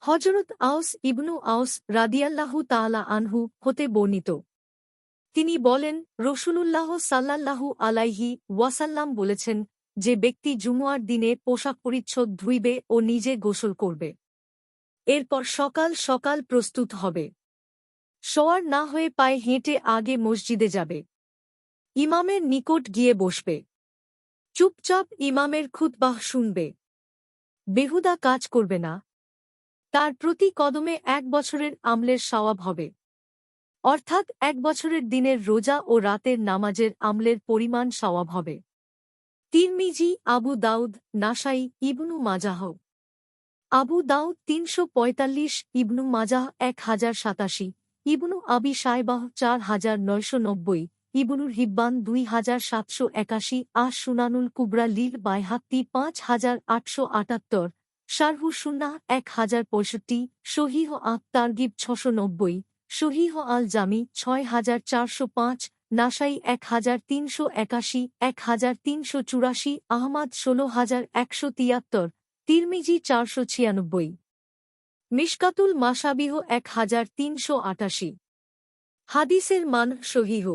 হযরত আওস ইবনু আওস রাদিয়াল্লাহু তাআলা আনহু হতে বর্ণিত। তিনি বলেন, রাসূলুল্লাহ সাল্লাল্লাহু আলাইহি ওয়াসাল্লাম বলেছেন, যে ব্যক্তি জুমুয়ার দিনে পোশাক পরিচ্ছদ ধুইবে ও নিজে গোসল করবে, এরপর সকাল সকাল প্রস্তুত হবে, সওয়ার না হয়ে পায়ে হেঁটে আগে মসজিদে যাবে, ইমামের নিকট গিয়ে বসবে, চুপচাপ ইমামের খুতবাহ শুনবে, বেহুদা কাজ করবে না, তার প্রতি কদমে ১ বছরের আমলের সওয়াব হবে, অর্থাৎ ১ বছরের দিনের রোজা ও রাতের নামাজের আমলের পরিমাণ সওয়াব হবে। তিরমিজি, আবু দাউদ, নাসাই, ইবনু মাজাহ। আবু দাউদ ৩৪৫, ইবনু মাজাহ ১০৮৭, ইবনু আবি শায়বাহ ৪৯৯০, ইবনুর হিব্বান ২৭৮১, সুনানুল কুবরা লিল বাইহাক্কি ৫৮৭৮, শারহু সুন্নাহ ১০৬৫, সহিহ তারগিব ৬৯০, সহিহ আল জামি ৬৪০৫, নাসাই ১৩৮১, ১৩৮৪, আহমাদ ১৬১৭৩, তিরমিজি ৪৯৬, মিশকাতুল মাসাবিহ ১৩৮৮। হাদিসের মান সহিহ।